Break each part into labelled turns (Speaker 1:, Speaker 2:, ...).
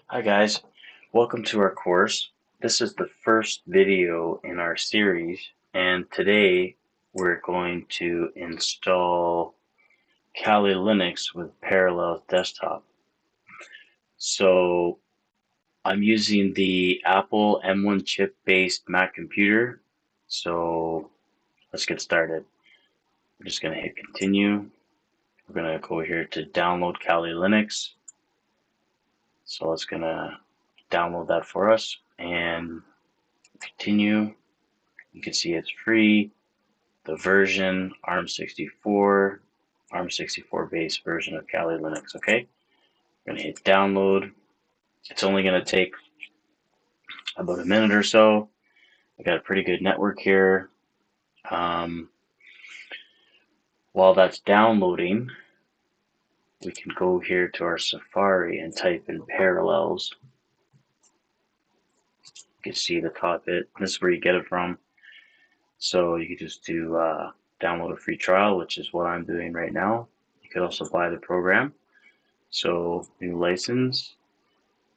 Speaker 1: Hi guys, welcome to our course. This is the first video in our series, and today we're going to install Kali Linux with Parallels Desktop. So I'm using the Apple M1 chip based Mac computer. So let's get started. I'm just going to hit continue. We're going to go here to download Kali Linux. So it's going to download that for us and continue. You can see it's free. The version ARM64 based version of Kali Linux. Okay, we're gonna hit download. It's only gonna take about a minute or so. I got a pretty good network here. Um, while that's downloading, we can go here to our Safari and type in Parallels. You can see the top bit. This is where you get it from. So you can just do download a free trial, which is what I'm doing right now. You could also buy the program. So new license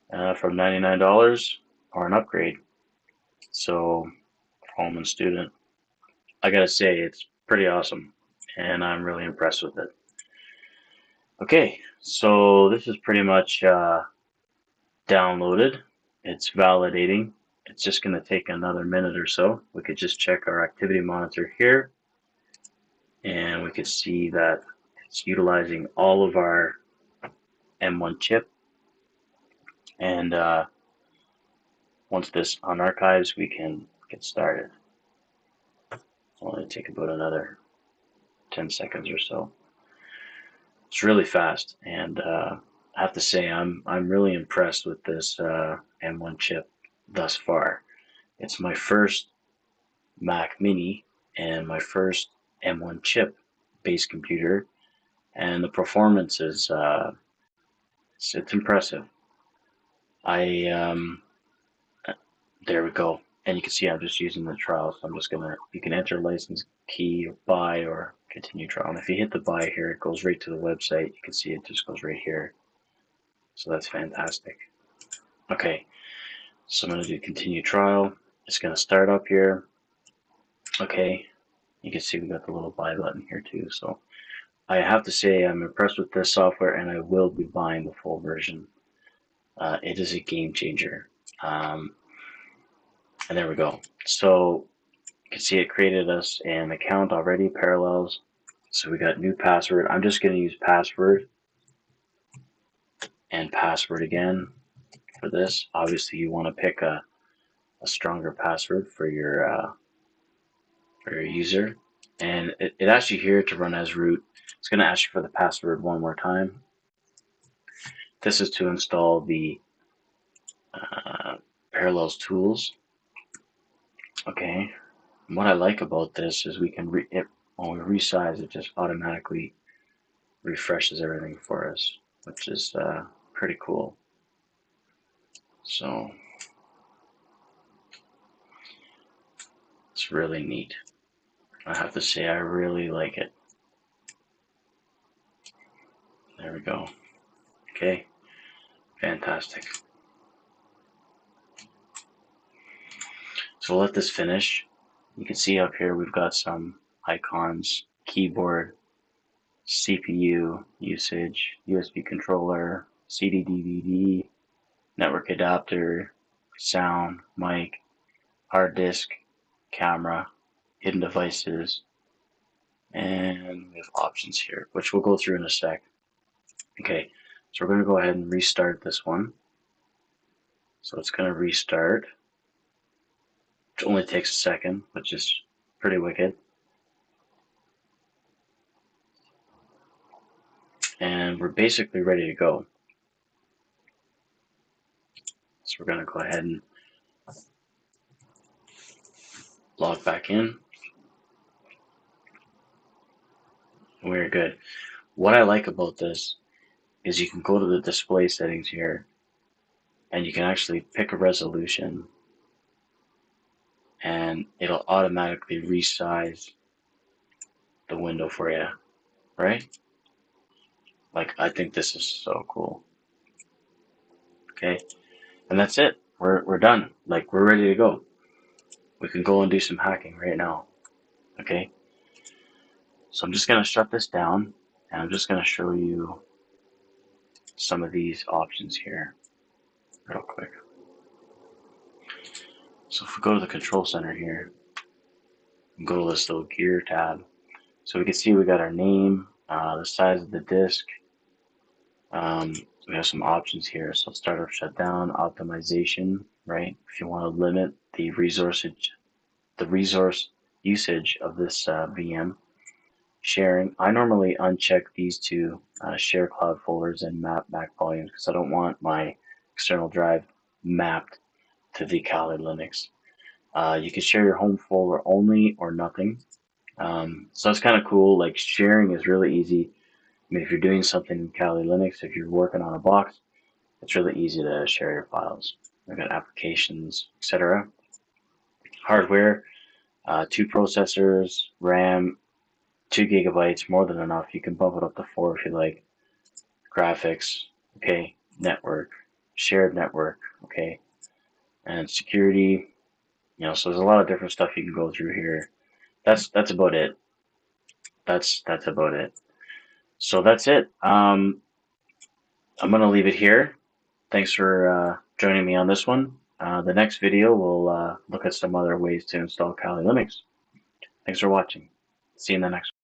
Speaker 1: from $99 or an upgrade. So home and student. I gotta say it's pretty awesome, and I'm really impressed with it. Okay, so this is pretty much downloaded. It's validating. It's just gonna take another minute or so. We could just check our activity monitor here, and we could see that it's utilizing all of our M1 chip. And once this unarchives, we can get started. It'll only take about another 10 seconds or so. It's really fast, and I have to say I'm really impressed with this M1 chip thus far. It's my first Mac Mini and my first M1 chip based computer, and the performance is it's impressive. I There we go. And you can see I'm just using the trial, so I'm just gonna, you can enter license key or buy or continue trial. And if you hit the buy here, it goes right to the website. You can see it just goes right here. So that's fantastic. Okay, so I'm gonna do continue trial. It's gonna start up here. Okay, you can see we got the little buy button here too. So I have to say I'm impressed with this software, and I will be buying the full version. It is a game changer. And there we go. So you can see it created us an account already, Parallels. So we got new password. I'm just going to use password and password again for this. Obviously, you want to pick a stronger password for your user. And it asks you here to run as root. It's going to ask you for the password one more time. This is to install the Parallels tools. Okay. And what I like about this is we can when we resize, it just automatically refreshes everything for us, which is pretty cool. So it's really neat. I have to say I really like it. There we go. Okay, fantastic. So we'll let this finish. You can see up here we've got some icons, keyboard, CPU usage, USB controller, CD DVD, network adapter, sound, mic, hard disk, camera, hidden devices, and we have options here, which we'll go through in a sec. Okay, so we're going to go ahead and restart this one. So it's going to restart, which only takes a second, which is pretty wicked. And we're basically ready to go. So we're going to go ahead and log back in. We're good. What I like about this is you can go to the display settings here, and you can actually pick a resolution, and it'll automatically resize the window for you, right? Like, I think this is so cool. Okay, And that's it. We're done. Like, we're ready to go. We can go and do some hacking right now. Okay? So I'm just going to shut this down, and I'm just going to show you some of these options here real quick. So if we go to the control center here, and go to this little gear tab, so we can see we got our name, the size of the disk. We have some options here. So startup shutdown, optimization, right? If you want to limit the resource usage of this VM. Sharing, I normally uncheck these two, share cloud folders and map Mac volumes, because I don't want my external drive mapped to the Kali Linux. You can share your home folder only or nothing. So it's kind of cool. Like, sharing is really easy. I mean, if you're doing something in Kali Linux, if you're working on a box, it's really easy to share your files. We've got applications, etc. Hardware, 2 processors, RAM, 2 gigabytes, more than enough. You can bump it up to 4 if you like. Graphics, okay. Network, shared network, okay. And security, so there's a lot of different stuff you can go through here. That's about it. That's about it. So that's it. I'm gonna leave it here. Thanks for joining me on this one. The next video we'll look at some other ways to install Kali Linux. Thanks for watching. See you in the next one.